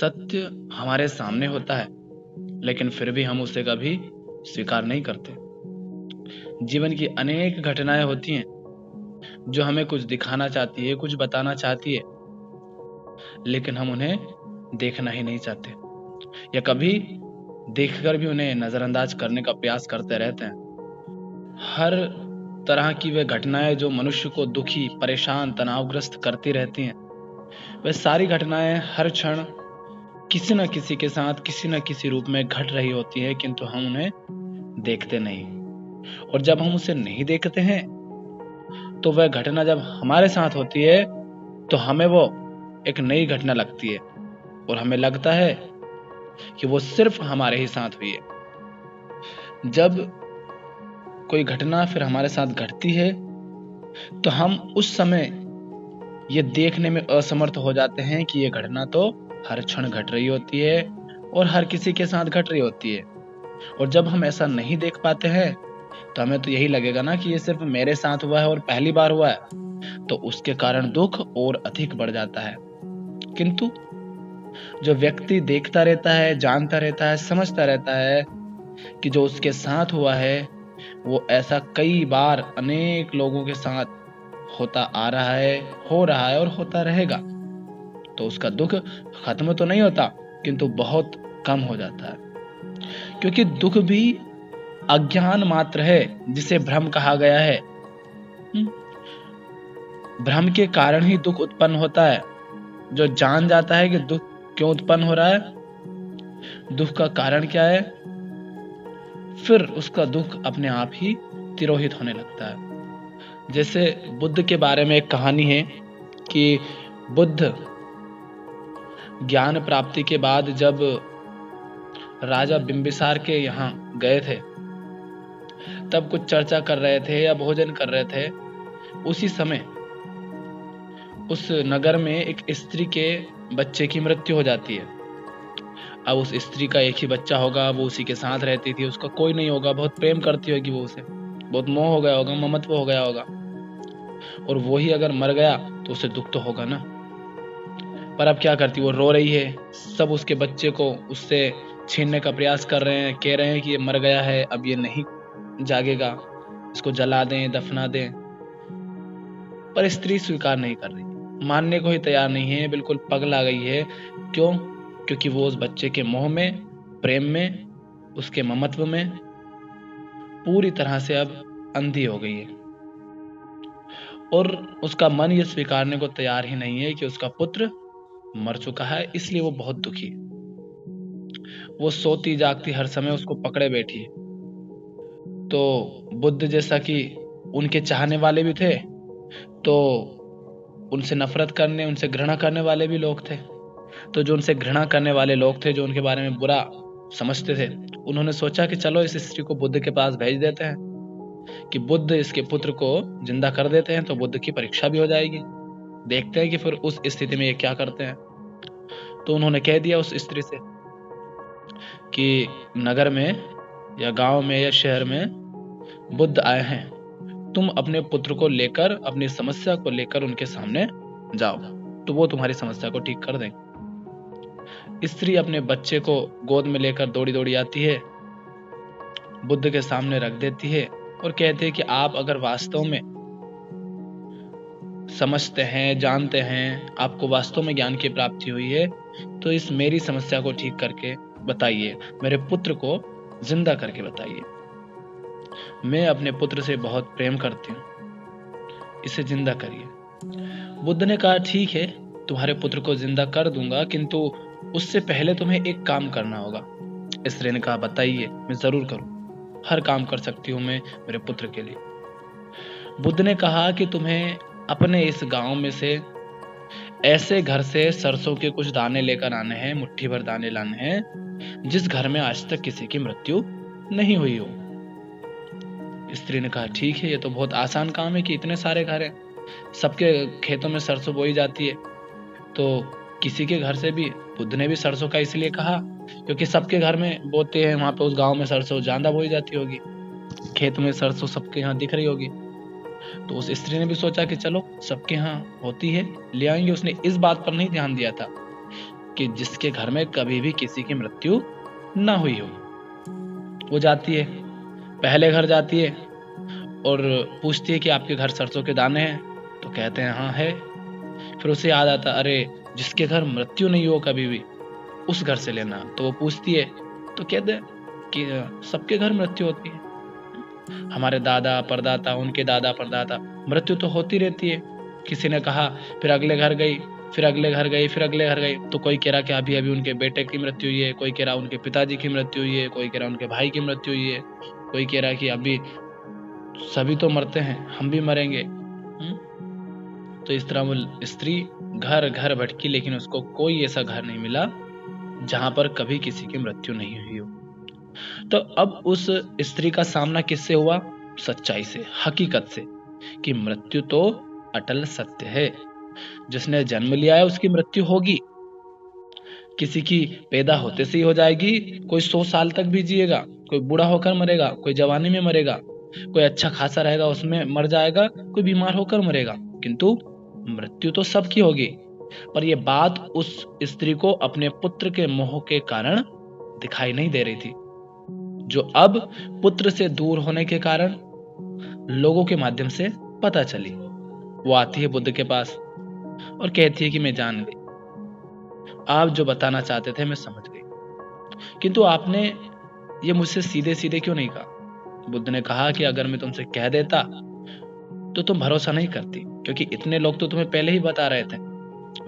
सत्य हमारे सामने होता है, लेकिन फिर भी हम उसे कभी स्वीकार नहीं करते। जीवन की अनेक घटनाएं होती हैं जो हमें कुछ दिखाना चाहती है, कुछ बताना चाहती है, लेकिन हम उन्हें देखना ही नहीं चाहते, या कभी देखकर भी उन्हें नजरअंदाज करने का प्रयास करते रहते हैं। हर तरह की वे घटनाएं जो मनुष्य को दुखी, परेशान, तनावग्रस्त करती रहती हैं, वे सारी घटनाएं हर क्षण किसी न किसी के साथ किसी न किसी रूप में घट रही होती है, किंतु हम उन्हें देखते नहीं। और जब हम उसे नहीं देखते हैं तो वह घटना जब हमारे साथ होती है तो हमें वो एक नई घटना लगती है और हमें लगता है कि वो सिर्फ हमारे ही साथ हुई है। जब कोई घटना फिर हमारे साथ घटती है तो हम उस समय ये देखने में असमर्थ हो जाते हैं कि ये घटना तो हर क्षण घट रही होती है और हर किसी के साथ घट रही होती है। और जब हम ऐसा नहीं देख पाते हैं तो हमें तो यही लगेगा ना कि ये सिर्फ मेरे साथ हुआ है और पहली बार हुआ है, तो उसके कारण दुख और अधिक बढ़ जाता है। किंतु जो व्यक्ति देखता रहता है, जानता रहता है, समझता रहता है कि जो उसके साथ हुआ है वो ऐसा कई बार अनेक लोगों के साथ होता आ रहा है, हो रहा है और होता रहेगा, तो उसका दुख खत्म तो नहीं होता किंतु बहुत कम हो जाता है। क्योंकि दुख भी अज्ञान मात्र है जिसे भ्रम कहा गया है। भ्रम के कारण ही दुख उत्पन्न होता है। जो जान जाता है कि दुख क्यों उत्पन्न हो रहा है, दुख का कारण क्या है, फिर उसका दुख अपने आप ही तिरोहित होने लगता है। जैसे बुद्ध के बारे में एक कहानी है कि बुद्ध ज्ञान प्राप्ति के बाद जब राजा बिंबिसार के यहाँ गए थे तब कुछ चर्चा कर रहे थे या भोजन कर रहे थे। उसी समय उस नगर में एक स्त्री के बच्चे की मृत्यु हो जाती है। अब उस स्त्री का एक ही बच्चा होगा, वो उसी के साथ रहती थी, उसका कोई नहीं होगा, बहुत प्रेम करती होगी वो उसे, बहुत मोह हो गया होगा, ममत्व हो गया होगा, और वो ही अगर मर गया तो उसे दुख तो होगा ना। पर अब क्या करती, वो रो रही है, सब उसके बच्चे को उससे छीनने का प्रयास कर रहे हैं, कह रहे हैं कि ये मर गया है, अब ये नहीं जागेगा, इसको जला दें, दफना दें। पर स्त्री स्वीकार नहीं कर रही, मानने को ही तैयार नहीं है, बिल्कुल पगला गई है। क्यों? क्योंकि वो उस बच्चे के मोह में, प्रेम में, उसके ममत्व में पूरी तरह से अब अंधी हो गई है और उसका मन ये स्वीकारने को तैयार ही नहीं है कि उसका पुत्र मर चुका है। इसलिए वो बहुत दुखी है। वो सोती जागती हर समय उसको पकड़े बैठी है। तो बुद्ध जैसा कि उनके चाहने वाले भी थे, तो उनसे नफरत करने, उनसे घृणा करने वाले भी लोग थे। तो जो उनसे घृणा करने वाले लोग थे, जो उनके बारे में बुरा समझते थे, उन्होंने सोचा कि चलो इस स्त्री को बुद्ध के पास भेज देते हैं कि बुद्ध इसके पुत्र को जिंदा कर देते हैं, तो बुद्ध की परीक्षा भी हो जाएगी, देखते हैं कि फिर उस स्थिति में ये क्या करते हैं। तो उन्होंने कह दिया उस स्त्री से कि नगर में या गांव में या शहर में बुद्ध आए हैं, तुम अपने पुत्र को लेकर, अपनी समस्या को लेकर उनके सामने जाओ, तो वो तुम्हारी समस्या को ठीक कर देंगे। स्त्री अपने बच्चे को गोद में लेकर दौड़ी दौड़ी आती है, बुद्ध के सामने रख देती है और कहती है कि आप अगर वास्तव में समझते हैं, जानते हैं, आपको वास्तव में ज्ञान की प्राप्ति हुई है, तो इस मेरी समस्या को ठीक करके बताइए, मेरे पुत्र को जिंदा करके बताइए। मैं अपने पुत्र से बहुत प्रेम करती हूँ, इसे जिंदा करिए। बुद्ध ने कहा ठीक है, तुम्हारे पुत्र को जिंदा कर दूंगा, किंतु उससे पहले तुम्हें एक काम करना होगा। स्त्री ने कहा बताइए। मैं जरूर करूं, हर काम कर सकती हूँ मैं मेरे पुत्र के लिए। बुद्ध ने कहा कि तुम्हें अपने इस गांव में से ऐसे घर से सरसों के कुछ दाने लेकर आने हैं, मुट्ठी भर दाने लाने हैं, जिस घर में आज तक किसी की मृत्यु नहीं हुई हो। स्त्री ने कहा ठीक है, ये तो बहुत आसान काम है कि इतने सारे घर हैं, सबके खेतों में सरसों बोई जाती है, तो किसी के घर से भी, बुद्ध ने भी सरसों का इसलिए कहा क्योंकि सबके घर में बोते हैं, वहां पे उस गांव में सरसों ज्यादा बोई जाती होगी, खेत में सरसों सबके यहाँ दिख रही होगी। तो उस स्त्री ने भी सोचा कि चलो सबके यहाँ होती है, ले आएंगे। उसने इस बात पर नहीं ध्यान दिया था कि जिसके घर में कभी भी किसी की मृत्यु ना हुई हो। वो जाती है, पहले घर जाती है और पूछती है कि आपके घर सरसों के दाने हैं? तो कहते हैं हाँ है। फिर उसे याद आता, अरे जिसके घर मृत्यु नहीं हो कभी भी, उस घर से लेना। तो वो पूछती है, तो कहते हैं कि सबके घर मृत्यु होती है, हमारे दादा परदादा, उनके दादा परदादा, मृत्यु तो होती रहती है। किसी ने कहा, फिर अगले घर गई, फिर अगले घर गई, फिर अगले घर गई, तो कोई कह रहा कि अभी अभी उनके बेटे की मृत्यु हुई है, कोई कह रहा उनके पिताजी की मृत्यु हुई है, कोई कह रहा उनके भाई की मृत्यु हुई है, कोई कह रहा कि अभी सभी तो मरते हैं, हम भी मरेंगे। तो इस तरह वो स्त्री घर घर भटकी, लेकिन उसको कोई ऐसा घर नहीं मिला जहां पर कभी किसी की मृत्यु नहीं हुई हो। तो अब उस स्त्री का सामना किससे हुआ? सच्चाई से, हकीकत से, कि मृत्यु तो अटल सत्य है। जिसने जन्म लिया है उसकी मृत्यु होगी। किसी की पैदा होते से ही हो जाएगी, कोई 100 साल तक भी जिएगा, कोई बूढ़ा होकर मरेगा, कोई जवानी में मरेगा, कोई अच्छा खासा रहेगा उसमें मर जाएगा, कोई बीमार होकर मरेगा, किंतु मृत्यु तो सबकी होगी। पर यह बात उस स्त्री को अपने पुत्र के मोह के कारण दिखाई नहीं दे रही थी, जो अब पुत्र से दूर होने के कारण लोगों के माध्यम से पता चली। वो आती है बुद्ध के पास और कहती है कि मैं जान गई, आप जो बताना चाहते थे मैं समझ गई, किंतु आपने ये मुझसे सीधे सीधे क्यों नहीं कहा? बुद्ध ने कहा कि अगर मैं तुमसे कह देता तो तुम भरोसा नहीं करती, क्योंकि इतने लोग तो तुम्हें पहले ही बता रहे थे।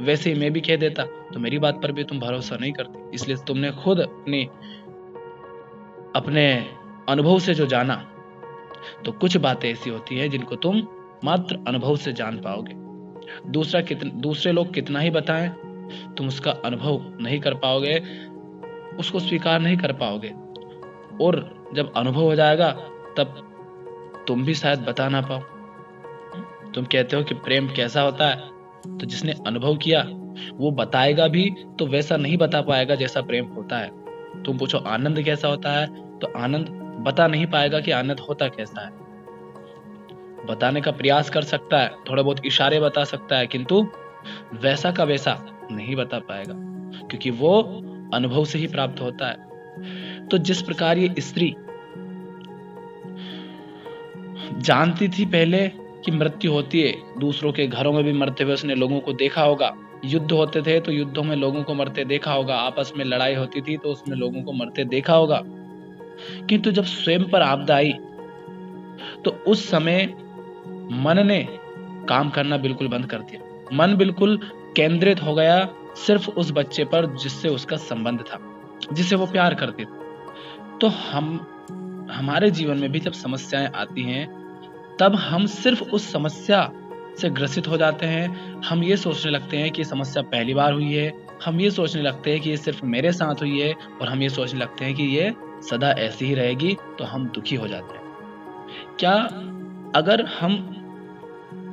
वैसे ही मैं भी कह देता तो मेरी बात पर भी तुम भरोसा नहीं करती, इसलिए तुमने खुद अपने अनुभव से जो जाना। तो कुछ बातें ऐसी होती है जिनको तुम मात्र अनुभव से जान पाओगे। दूसरे लोग कितना ही बताएं, तुम उसका अनुभव नहीं कर पाओगे, उसको स्वीकार नहीं कर पाओगे। और जब अनुभव हो जाएगा तब तुम भी शायद बता ना पाओ। तुम कहते हो कि प्रेम कैसा होता है, तो जिसने अनुभव किया वो बताएगा भी तो वैसा नहीं बता पाएगा जैसा प्रेम होता है। तुम पूछो आनंद कैसा होता है, तो आनंद बता नहीं पाएगा कि आनंद होता कैसा है। बताने का प्रयास कर सकता है, थोड़ा बहुत इशारे बता सकता है, किंतु वैसा का वैसा नहीं बता पाएगा, क्योंकि वो अनुभव से ही प्राप्त होता है। तो जिस प्रकार ये स्त्री जानती थी पहले कि मृत्यु होती है, दूसरों के घरों में भी मरते हुए उसने लोगों को देखा होगा, युद्ध होते थे तो युद्धों में लोगों को मरते देखा होगा, आपस में लड़ाई होती थी तो उसमें लोगों को मरते देखा होगा, किंतु जब स्वयं पर आपदा आई तो उस समय मन ने काम करना बिल्कुल बंद कर दिया। मन बिल्कुल केंद्रित हो गया सिर्फ उस बच्चे पर जिससे उसका संबंध था, जिसे वो प्यार करती थी। तो हमारे जीवन में भी जब समस्याएं आती हैं तब हम सिर्फ उस समस्या से ग्रसित हो जाते हैं। हम ये सोचने लगते हैं कि ये समस्या पहली बार हुई है, हम ये सोचने लगते हैं कि ये सिर्फ मेरे साथ हुई है, और हम ये सोचने लगते हैं कि ये सदा ऐसी ही रहेगी, तो हम दुखी हो जाते हैं। क्या अगर हम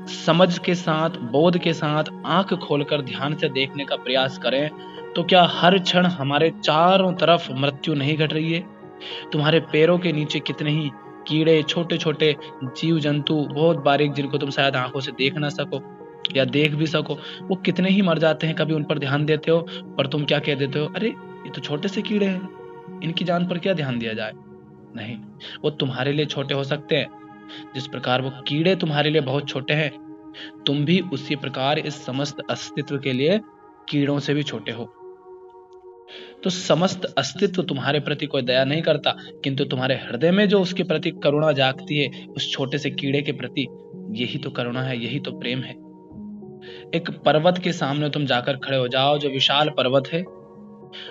समझ के साथ, बोध के साथ, आंख खोलकर ध्यान से देखने का प्रयास करें, तो क्या हर क्षण हमारे चारों तरफ मृत्यु नहीं घट रही है? तुम्हारे पैरों के नीचे कितने ही कीड़े, छोटे छोटे जीव जंतु, बहुत बारीक, जिनको तुम शायद आंखों से देख ना सको या देख भी सको, वो कितने ही मर जाते हैं। कभी उन पर ध्यान देते हो? पर तुम क्या कह देते हो, अरे ये तो छोटे से कीड़े हैं, इनकी जान पर क्या ध्यान दिया जाए। नहीं, वो तुम्हारे लिए छोटे हो सकते हैं, जिस प्रकार वो कीड़े तुम्हारे लिए बहुत छोटे हैं, तुम भी उसी प्रकार इस समस्त अस्तित्व के लिए कीड़ों से भी छोटे हो। तो समस्त अस्तित्व तुम्हारे प्रति कोई दया नहीं करता, किंतु तुम्हारे हृदय में जो उसके प्रति करुणा जागती है, उस छोटे से कीड़े के प्रति, यही तो करुणा है, यही तो प्रेम है। एक पर्वत के सामने तुम जाकर खड़े हो जाओ, जो विशाल पर्वत है,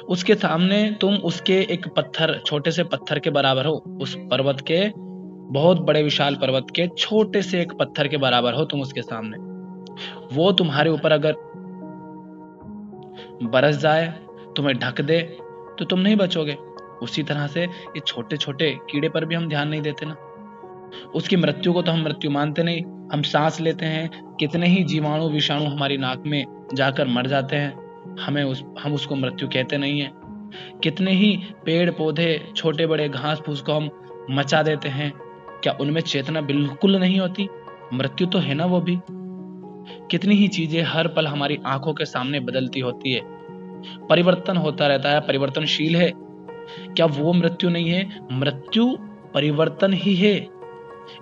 उसके सामने तुम उसके एक पत्थर, छोटे से पत्थर के बराबर हो। उस पर्वत के, बहुत बड़े विशाल पर्वत के छोटे से एक पत्थर के बराबर हो तुम उसके सामने। वो तुम्हारे ऊपर अगर बरस जाए, तुम्हें ढक दे, तो तुम नहीं बचोगे। उसी तरह से ये छोटे छोटे कीड़े पर भी हम ध्यान नहीं देते ना। उसकी मृत्यु को तो हम मृत्यु मानते नहीं। हम सांस लेते हैं, कितने ही जीवाणु विषाणु हमारी नाक में जाकर मर जाते हैं, हम उसको मृत्यु कहते नहीं है। कितने ही पेड़ पौधे, छोटे बड़े घास फूस को हम मचा देते हैं, क्या उनमें चेतना बिल्कुल नहीं होती? मृत्यु तो है ना वो भी। कितनी ही चीजें हर पल हमारी आंखों के सामने बदलती होती है, परिवर्तन होता रहता है, परिवर्तनशील है। क्या वो मृत्यु नहीं है? मृत्यु परिवर्तन ही है।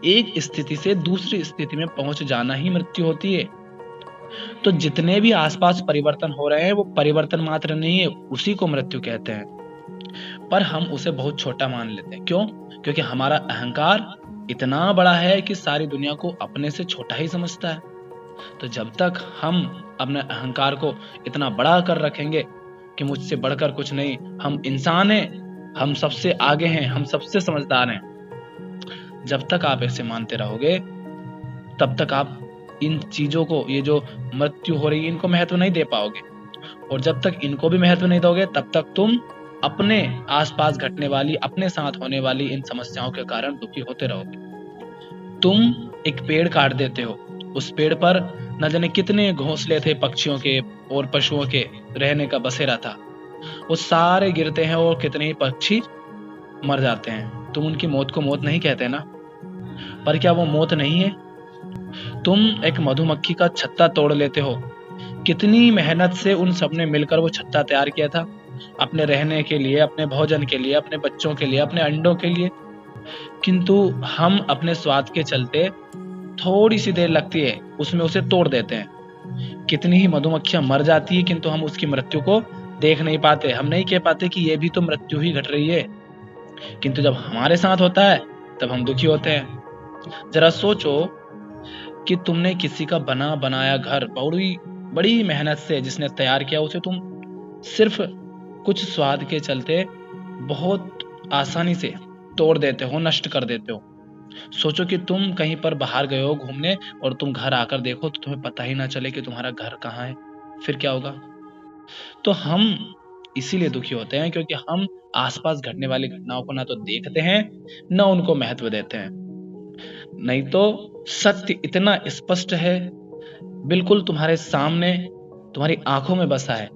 एक स्थिति से दूसरी स्थिति में पहुंच जाना ही मृत्यु होती है। तो जितने भी आसपास परिवर्तन हो रहे हैं वो परिवर्तन मात्र नहीं है, उसी को मृत्यु कहते हैं। पर हम उसे बहुत छोटा मान लेते हैं। क्यों? क्योंकि हमारा अहंकार इतना बड़ा है कि सारी दुनिया को अपने से छोटा ही समझता है। तो जब तक हम अपने अहंकार को इतना बड़ा कर रखेंगे कि मुझसे बढ़कर कुछ नहीं, हम इंसान हैं, हम सबसे आगे हैं, हम सबसे समझदार हैं, जब तक आप ऐसे मानते रहोगे तब तक आप इन चीजों को, ये जो मृत्यु हो रही है, इनको महत्व नहीं दे पाओगे। और जब तक इनको भी महत्व नहीं दोगे तब तक तुम अपने आसपास घटने वाली, अपने साथ होने वाली इन समस्याओं के कारण दुखी होते रहोगे। तुम एक पेड़ काट देते हो, उस पेड़ पर न जाने कितने घोंसले थे पक्षियों के और पशुओं के रहने का बसेरा था, वो सारे गिरते हैं और कितने ही पक्षी मर जाते हैं। तुम उनकी मौत को मौत नहीं कहते ना, पर क्या वो मौत नहीं है? तुम एक मधुमक्खी का छत्ता तोड़ लेते हो, कितनी मेहनत से उन सब ने मिलकर वो छत्ता तैयार किया था, अपने रहने के लिए, अपने भोजन के लिए, अपने बच्चों के लिए, अपने अंडों के लिए। किंतु हम अपने स्वार्थ के चलते थोड़ी सी देर लगती है उसमें उसे तोड़ देते हैं। कितनी ही मधुमक्खियां मर जाती है किंतु हम उसकी मृत्यु को देख नहीं पाते। हम नहीं कह पाते कि ये भी तो मृत्यु ही घट रही है। किंतु जब हमारे साथ होता है तब हम दुखी होते हैं। जरा सोचो कि तुमने किसी का बना बनाया घर बड़ी मेहनत से जिसने तैयार किया, उसे तुम सिर्फ कुछ स्वाद के चलते बहुत आसानी से तोड़ देते हो, नष्ट कर देते हो। सोचो कि तुम कहीं पर बाहर गए हो घूमने और तुम घर आकर देखो तो तुम्हें पता ही ना चले कि तुम्हारा घर कहाँ है, फिर क्या होगा? तो हम इसीलिए दुखी होते हैं क्योंकि हम आसपास घटने वाली घटनाओं को ना तो देखते हैं, ना उनको महत्व देते हैं। नहीं तो सत्य इतना स्पष्ट है, बिल्कुल तुम्हारे सामने, तुम्हारी आंखों में बसा है।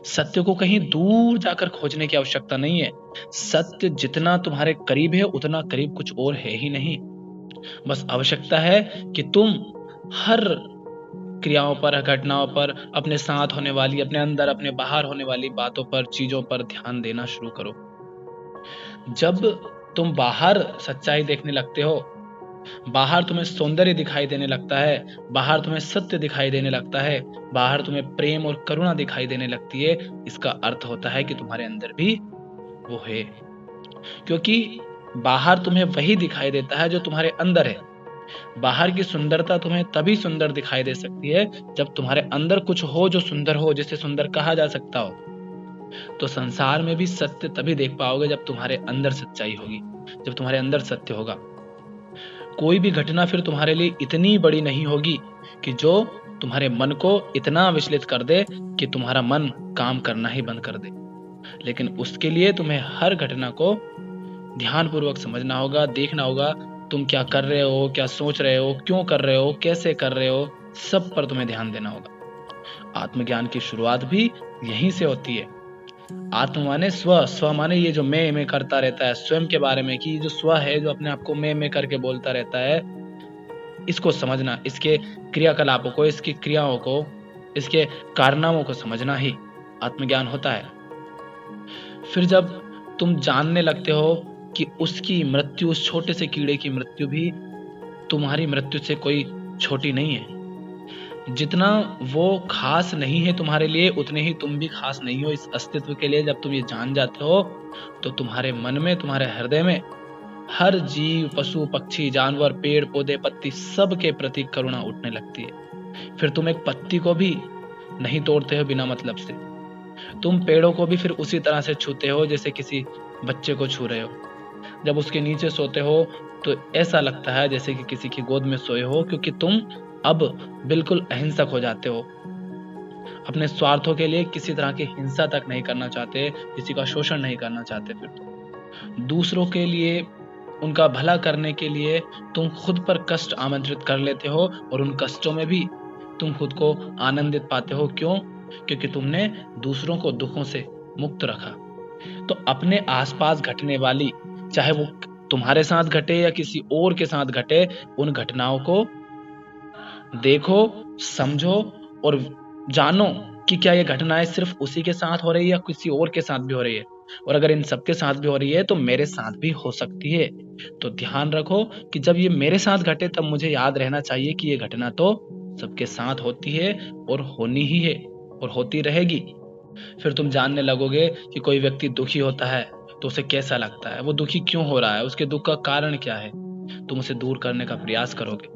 सत्य को कहीं दूर जाकर खोजने की आवश्यकता नहीं है। सत्य जितना तुम्हारे करीब है उतना करीब कुछ और है ही नहीं। बस आवश्यकता है कि तुम हर क्रियाओं पर, घटनाओं पर, अपने साथ होने वाली, अपने अंदर, अपने बाहर होने वाली बातों पर, चीजों पर ध्यान देना शुरू करो। जब तुम बाहर सच्चाई देखने लगते हो, बाहर तुम्हें सौंदर्य दिखाई देने लगता है, बाहर तुम्हें सत्य दिखाई देने लगता है, बाहर तुम्हें प्रेम और करुणा दिखाई देने लगती है, इसका अर्थ होता है कि तुम्हारे अंदर भी वो है। क्योंकि बाहर तुम्हें वही दिखाई देता है जो तुम्हारे अंदर है। बाहर की सुंदरता तुम्हें तभी सुंदर दिखाई दे सकती है जब तुम्हारे अंदर कुछ हो जो सुंदर हो, जिसे सुंदर कहा जा सकता हो। तो संसार में भी सत्य तभी देख पाओगे जब तुम्हारे अंदर सच्चाई होगी, जब तुम्हारे अंदर सत्य होगा। कोई भी घटना फिर तुम्हारे लिए इतनी बड़ी नहीं होगी कि जो तुम्हारे मन को इतना विचलित कर दे कि तुम्हारा मन काम करना ही बंद कर दे। लेकिन उसके लिए तुम्हें हर घटना को ध्यानपूर्वक समझना होगा, देखना होगा तुम क्या कर रहे हो, क्या सोच रहे हो, क्यों कर रहे हो, कैसे कर रहे हो, सब पर तुम्हें ध्यान देना होगा। आत्मज्ञान की शुरुआत भी यहीं से होती है। आत्म माने स्व, स्व माने ये जो मैं करता रहता है स्वयं के बारे में, कि ये जो स्व है जो अपने आप को मैं करके बोलता रहता है, इसको समझना, इसके क्रियाकलापों को, इसकी क्रियाओं को, इसके कारनामों को समझना ही आत्मज्ञान होता है। फिर जब तुम जानने लगते हो कि उसकी मृत्यु, उस छोटे से कीड़े की मृत्यु भी तुम्हारी मृत्यु से कोई छोटी नहीं है, जितना वो खास नहीं है तुम्हारे लिए उतने ही तुम भी खास नहीं हो इस अस्तित्व के लिए। जब तुम ये जान जाते हो तो तुम्हारे मन में, तुम्हारे हृदय में हर जीव, पशु, पक्षी, जानवर, पेड़ पौधे, पत्ती, सब के प्रति करुणा उठने लगती है। फिर तुम एक पत्ती को भी नहीं तोड़ते हो बिना मतलब से। तुम पेड़ों को भी फिर उसी तरह से छूते हो जैसे किसी बच्चे को छू रहे हो। जब उसके नीचे सोते हो तो ऐसा लगता है जैसे कि किसी की गोद में सोए हो, क्योंकि तुम अब बिल्कुल अहिंसक हो जाते हो। अपने स्वार्थों के लिए किसी तरह की हिंसा तक नहीं करना चाहते, किसी का शोषण नहीं करना चाहते। फिर तो दूसरों के लिए, उनका भला करने के लिए तुम खुद पर कष्ट आमंत्रित कर लेते हो और उन कष्टों में भी तुम खुद को आनंदित पाते हो। क्यों? क्योंकि तुमने दूसरों को दुखों से मुक्त रखा। तो अपने आसपास घटने वाली, चाहे वो तुम्हारे साथ घटे या किसी और के साथ घटे, उन घटनाओं को देखो, समझो और जानो कि क्या ये घटनाएं सिर्फ उसी के साथ हो रही है या किसी और के साथ भी हो रही है, और अगर इन सबके साथ भी हो रही है तो मेरे साथ भी हो सकती है। तो ध्यान रखो कि जब ये मेरे साथ घटे तब मुझे याद रहना चाहिए कि ये घटना तो सबके साथ होती है और होनी ही है और होती रहेगी। फिर तुम जानने लगोगे कि कोई व्यक्ति दुखी होता है तो उसे कैसा लगता है, वो दुखी क्यों हो रहा है, उसके दुख का कारण क्या है। तुम उसे दूर करने का प्रयास करोगे।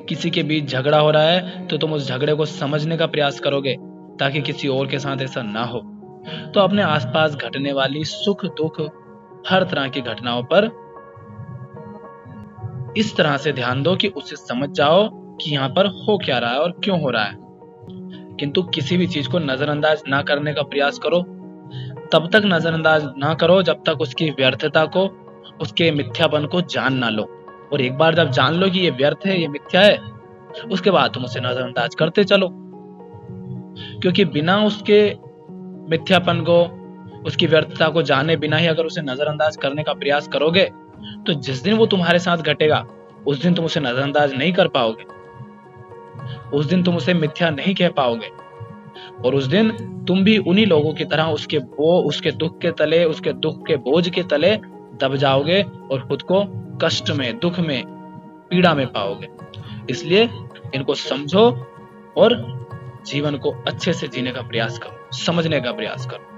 किसी के बीच झगड़ा हो रहा है तो तुम उस झगड़े को समझने का प्रयास करोगे ताकि किसी और के साथ ऐसा ना हो। तो अपने आसपास घटने वाली सुख दुख हर तरह की घटनाओं पर इस तरह से ध्यान दो कि उसे समझ जाओ कि यहाँ पर हो क्या रहा है और क्यों हो रहा है। किंतु किसी भी चीज को नजरअंदाज ना करने का प्रयास करो। तब तक नजरअंदाज ना करो जब तक उसकी व्यर्थता को, उसके मिथ्यापन को जान ना लो। और एक बार जब जान लो कि ये व्यर्थ है, ये मिथ्या है, उसके बाद तुम उसे नजरअंदाज करते चलो। क्योंकि बिना उसके मिथ्यापन को, उसकी व्यर्थता को जाने बिना ही अगर उसे नजरअंदाज करने का प्रयास करोगे तो जिस दिन वो तुम्हारे साथ घटेगा उस दिन तुम उसे नजरअंदाज नहीं कर पाओगे, उस दिन तुम उसे मिथ्या नहीं कह पाओगे, और उस दिन तुम भी उन्हीं लोगों की तरह उसके दुख के तले, उसके दुख के बोझ के तले दब जाओगे और खुद को कष्ट में, दुख में, पीड़ा में पाओगे। इसलिए इनको समझो और जीवन को अच्छे से जीने का प्रयास करो, समझने का प्रयास करो।